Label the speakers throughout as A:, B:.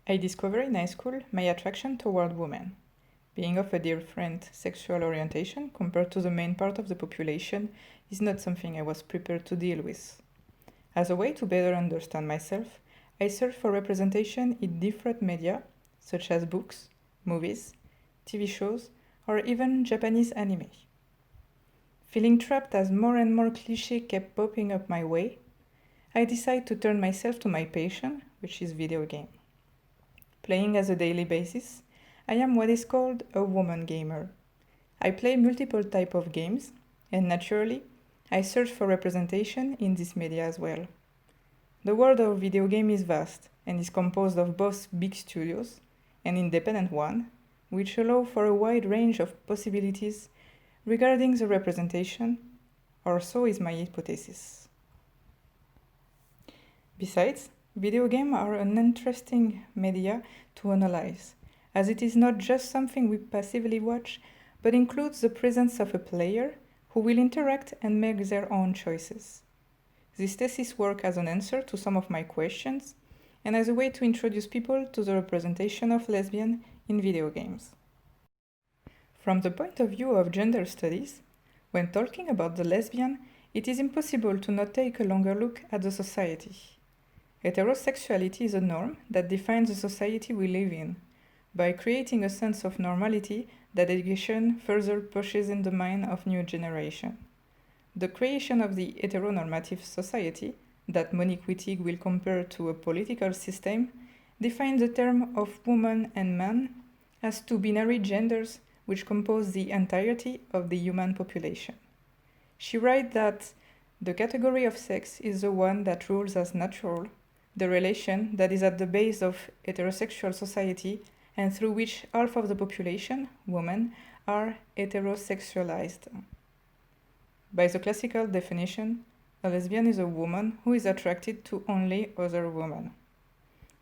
A: I discovered in high school my attraction toward women. Being of a different sexual orientation compared to the main part of the population is not something I was prepared to deal with. As a way to better understand myself, I searched for representation in different media, such as books, movies, TV shows, or even Japanese anime. Feeling trapped as more and more clichés kept popping up my way, I decided to turn myself to my passion, which is video game. Playing as a daily basis, I am what is called a woman gamer. I play multiple types of games, and naturally, I search for representation in this media as well. The world of video game is vast and is composed of both big studios and independent ones, which allow for a wide range of possibilities regarding the representation, or so is my hypothesis. Besides, video games are an interesting media to analyze, as it is not just something we passively watch, but includes the presence of a player who will interact and make their own choices. This thesis works as an answer to some of my questions and as a way to introduce people to the representation of lesbian in video games. From the point of view of gender studies, when talking about the lesbian, it is impossible to not take a longer look at the society. Heterosexuality is a norm that defines the society we live in, by creating a sense of normality that education further pushes in the mind of new generation. The creation of the heteronormative society, that Monique Wittig will compare to a political system, defines the term of woman and man as two binary genders which compose the entirety of the human population. She writes that the category of sex is the one that rules as natural, the relation that is at the base of heterosexual society and through which half of the population, women, are heterosexualized. By the classical definition, a lesbian is a woman who is attracted to only other women.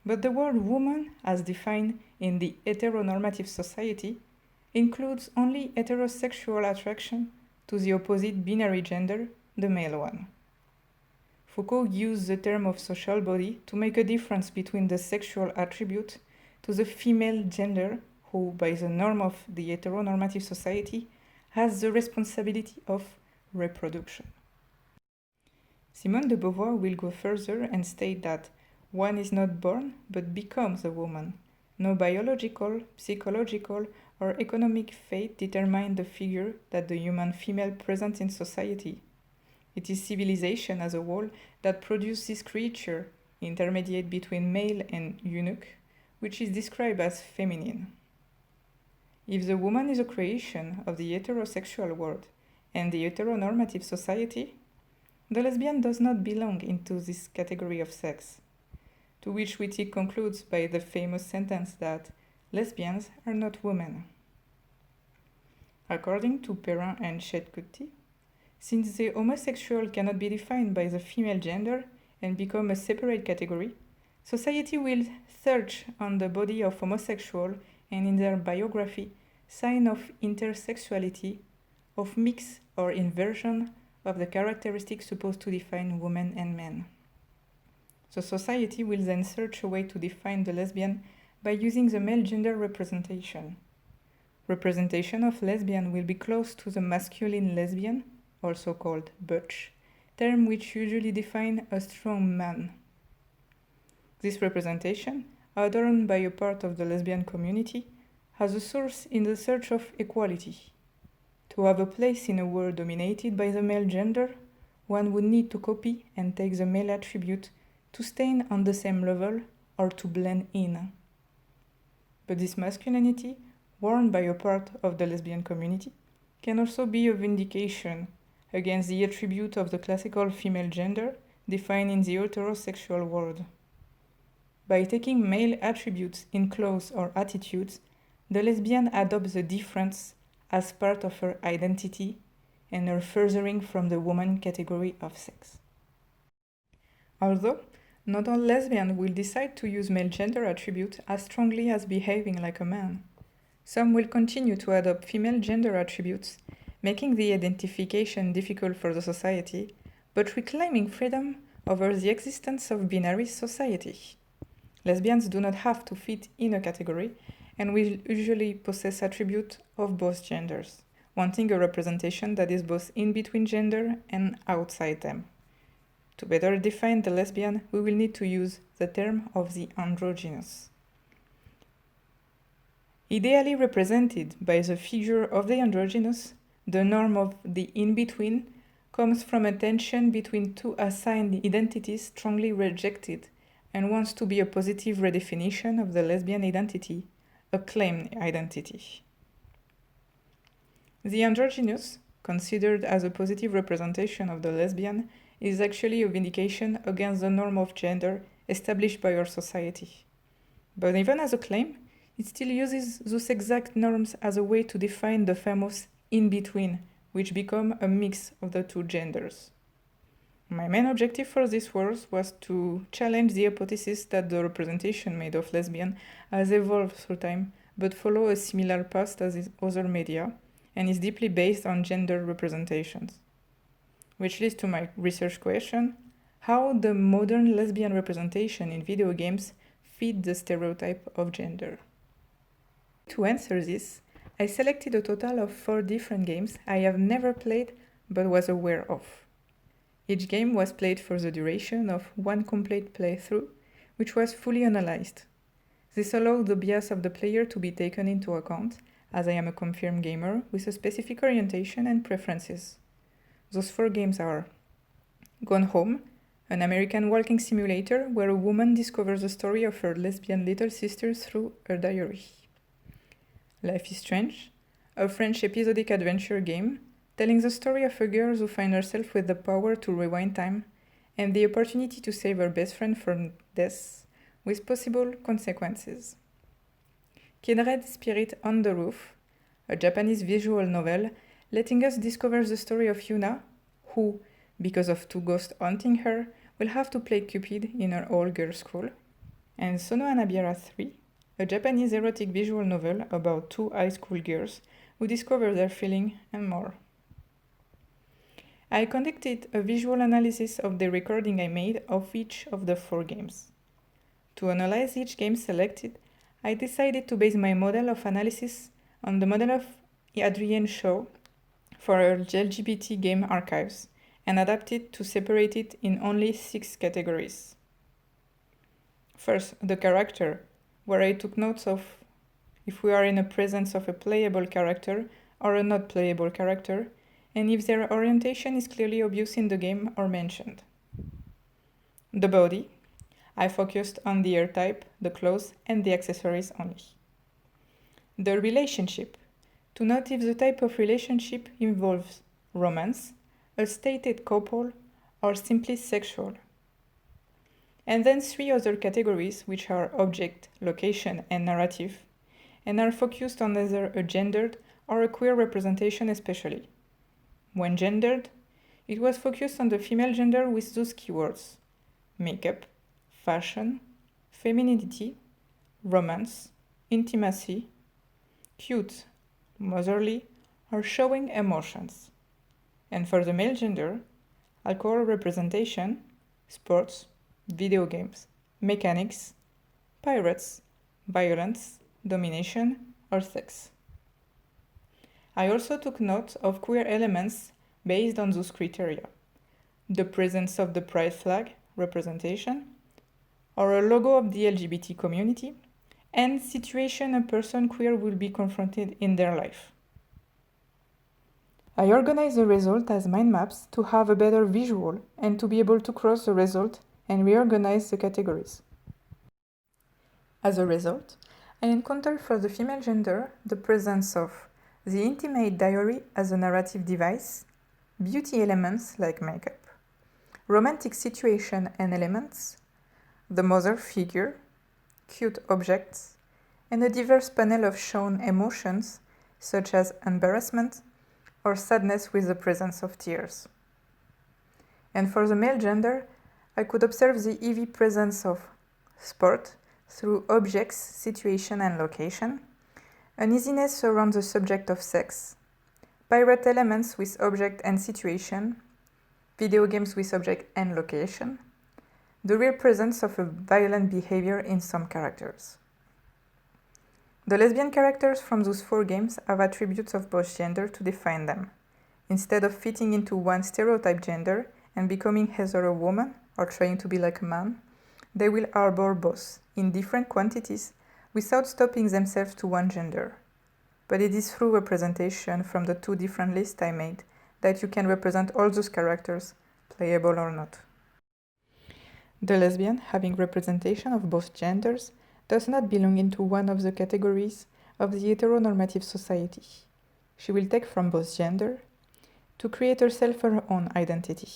A: But the word woman, as defined in the heteronormative society, includes only heterosexual attraction to the opposite binary gender, the male one. Foucault used the term of social body to make a difference between the sexual attribute to the female gender, who, by the norm of the heteronormative society, has the responsibility of reproduction. Simone de Beauvoir will go further and state that one is not born but becomes a woman. No biological, psychological, or economic fate determine the figure that the human female presents in society. It is civilization as a whole that produces this creature, intermediate between male and eunuch, which is described as feminine. If the woman is a creation of the heterosexual world and the heteronormative society, the lesbian does not belong into this category of sex, to which Wittig concludes by the famous sentence that lesbians are not women. According to Perrin and Chetcuti, since the homosexual cannot be defined by the female gender and become a separate category, society will search on the body of homosexual and in their biography sign of intersexuality, of mix or inversion of the characteristics supposed to define women and men. The society will then search a way to define the lesbian by using the male gender representation. Representation of lesbian will be close to the masculine lesbian, also called butch, term which usually define a strong man. This representation, adorned by a part of the lesbian community, has a source in the search of equality. To have a place in a world dominated by the male gender, one would need to copy and take the male attribute to stay on the same level or to blend in. But this masculinity, worn by a part of the lesbian community, can also be a vindication against the attribute of the classical female gender defined in the heterosexual world. By taking male attributes in clothes or attitudes, the lesbian adopts the difference as part of her identity and her furthering from the woman category of sex. Although, not all lesbians will decide to use male gender attributes as strongly as behaving like a man. Some will continue to adopt female gender attributes, making the identification difficult for the society, but reclaiming freedom over the existence of binary society. Lesbians do not have to fit in a category and will usually possess attributes of both genders, wanting a representation that is both in between gender and outside them. To better define the lesbian, we will need to use the term of the androgynous. Ideally represented by the figure of the androgynous, the norm of the in-between comes from a tension between two assigned identities strongly rejected and wants to be a positive redefinition of the lesbian identity, a claimed identity. The androgynous, considered as a positive representation of the lesbian, is actually a vindication against the norm of gender established by our society. But even as a claim, it still uses those exact norms as a way to define the famous in-between, which become a mix of the two genders. My main objective for this work was to challenge the hypothesis that the representation made of lesbian has evolved through time, but follow a similar path as other media, and is deeply based on gender representations. Which leads to my research question: how the modern lesbian representation in video games fit the stereotype of gender? To answer this, I selected a total of 4 different games I have never played but was aware of. Each game was played for the duration of 1 complete playthrough, which was fully analyzed. This allowed the bias of the player to be taken into account, as I am a confirmed gamer with a specific orientation and preferences. Those 4 games are Gone Home, an American walking simulator where a woman discovers the story of her lesbian little sister through her diary. Life is Strange, a French episodic adventure game telling the story of a girl who finds herself with the power to rewind time and the opportunity to save her best friend from death with possible consequences. Kindred Spirit on the Roof, a Japanese visual novel letting us discover the story of Yuna, who, because of 2 ghosts haunting her, will have to play Cupid in her all-girls school. And Sono Anabira 3, a Japanese erotic visual novel about 2 high school girls who discover their feeling and more. I conducted a visual analysis of the recording I made of each of the 4 games. To analyze each game selected, I decided to base my model of analysis on the model of Adrienne Shaw for her LGBT game archives and adapt it to separate it in only 6 categories. First, the character, where I took notes of if we are in the presence of a playable character or a not playable character, and if their orientation is clearly obvious in the game or mentioned. The body, I focused on the hair type, the clothes, and the accessories only. The relationship, to note if the type of relationship involves romance, a stated couple, or simply sexual. And then 3 other categories, which are object, location, and narrative, and are focused on either a gendered or a queer representation especially. When gendered, it was focused on the female gender with those keywords: makeup, fashion, femininity, romance, intimacy, cute, motherly, or showing emotions. And for the male gender, alcohol representation, sports, video games, mechanics, pirates, violence, domination, or sex. I also took note of queer elements based on those criteria: the presence of the pride flag representation, or a logo of the LGBT community, and situation a person queer will be confronted in their life. I organize the result as mind maps to have a better visual and to be able to cross the result and reorganize the categories. As a result, I encountered for the female gender the presence of the intimate diary as a narrative device, beauty elements like makeup, romantic situation and elements, the mother figure, cute objects, and a diverse panel of shown emotions such as embarrassment or sadness with the presence of tears. And for the male gender, I could observe the heavy presence of sport through objects, situation, and location, uneasiness around the subject of sex, pirate elements with object and situation, video games with object and location, the real presence of a violent behavior in some characters. The lesbian characters from those 4 games have attributes of both gender to define them. Instead of fitting into one stereotype gender and becoming either a woman or trying to be like a man, they will harbor both, in different quantities, without stopping themselves to one gender. But it is through representation from the 2 different lists I made that you can represent all those characters, playable or not. The lesbian, having representation of both genders, does not belong into one of the categories of the heteronormative society. She will take from both gender to create herself her own identity.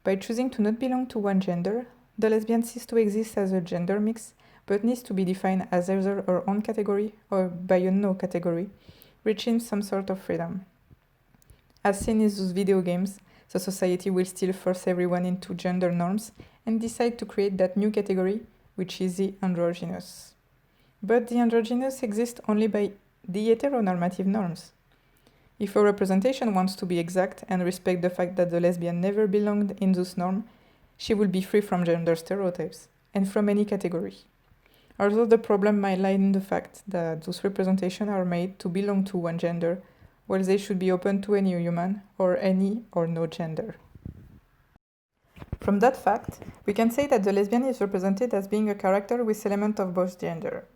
A: By choosing to not belong to one gender, the lesbian ceases to exist as a gender mix, but needs to be defined as either her own category or by a no category, reaching some sort of freedom. As seen in those video games, the society will still force everyone into gender norms and decide to create that new category, which is the androgynous. But the androgynous exists only by the heteronormative norms. If a representation wants to be exact and respect the fact that the lesbian never belonged in those norms, she will be free from gender stereotypes and from any category. Although the problem might lie in the fact that those representations are made to belong to one gender, while they should be open to any human or any or no gender. From that fact, we can say that the lesbian is represented as being a character with elements of both gender.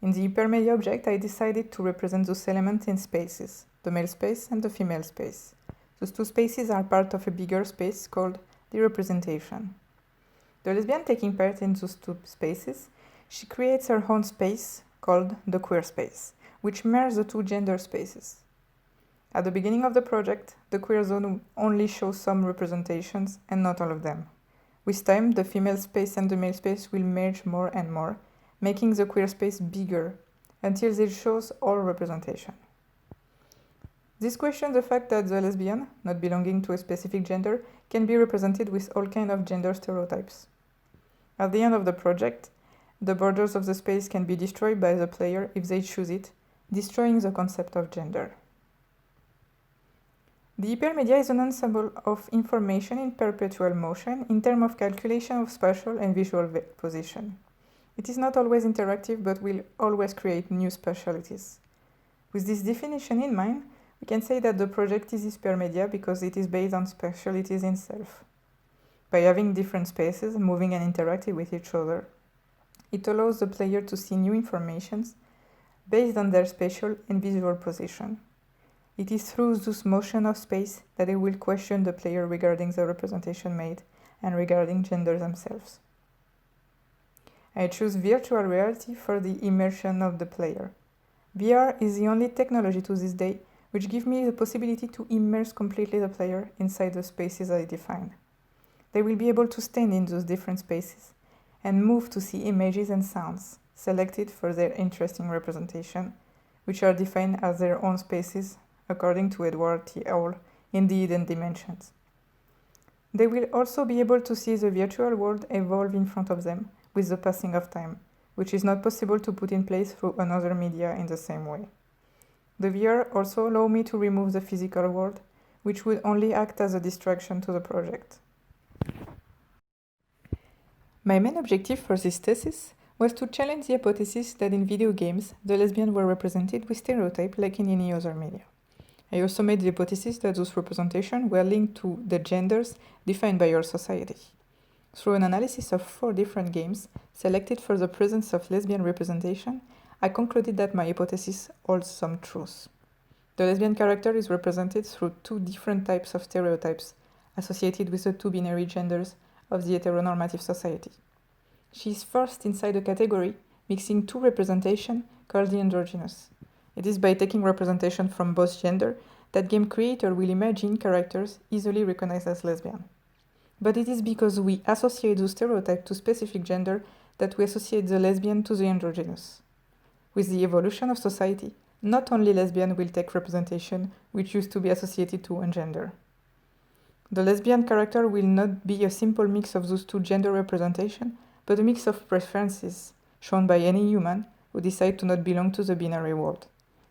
A: In the hypermedia object, I decided to represent those elements in spaces, the male space and the female space. Those 2 spaces are part of a bigger space called the representation. The lesbian taking part in those 2 spaces, she creates her own space called the queer space, which mirrors the 2 gender spaces. At the beginning of the project, the queer zone only shows some representations and not all of them. With time, the female space and the male space will merge more and more, making the queer space bigger, until it shows all representation. This questions the fact that the lesbian, not belonging to a specific gender, can be represented with all kinds of gender stereotypes. At the end of the project, the borders of the space can be destroyed by the player if they choose it, destroying the concept of gender. The hypermedia is an ensemble of information in perpetual motion in terms of calculation of spatial and visual position. It is not always interactive, but will always create new spatialities. With this definition in mind, we can say that the project is hypermedia because it is based on spatialities in self. By having different spaces moving and interacting with each other, it allows the player to see new informations based on their spatial and visual position. It is through this motion of space that it will question the player regarding the representation made and regarding gender themselves. I choose virtual reality for the immersion of the player. VR is the only technology to this day which gives me the possibility to immerse completely the player inside the spaces I defined. They will be able to stand in those different spaces and move to see images and sounds selected for their interesting representation, which are defined as their own spaces according to Edward T. Hall in the Hidden Dimensions. They will also be able to see the virtual world evolve in front of them with the passing of time, which is not possible to put in place through another media in the same way. The VR also allows me to remove the physical world, which would only act as a distraction to the project. My main objective for this thesis was to challenge the hypothesis that in video games, the lesbians were represented with stereotypes like in any other media. I also made the hypothesis that those representations were linked to the genders defined by our society. Through an analysis of 4 different games selected for the presence of lesbian representation, I concluded that my hypothesis holds some truth. The lesbian character is represented through 2 different types of stereotypes associated with the 2 binary genders of the heteronormative society. She is first inside a category mixing 2 representations called the androgynous. It is by taking representation from both genders that game creator will imagine characters easily recognized as lesbian. But it is because we associate those stereotypes to specific gender that we associate the lesbian to the androgynous. With the evolution of society, not only lesbian will take representation which used to be associated to one gender. The lesbian character will not be a simple mix of those 2 gender representations, but a mix of preferences shown by any human who decide to not belong to the binary world.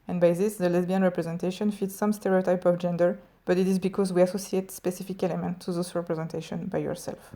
A: And by this, the lesbian representation fits some stereotype of gender, but it is because we associate specific elements to those representations by yourself.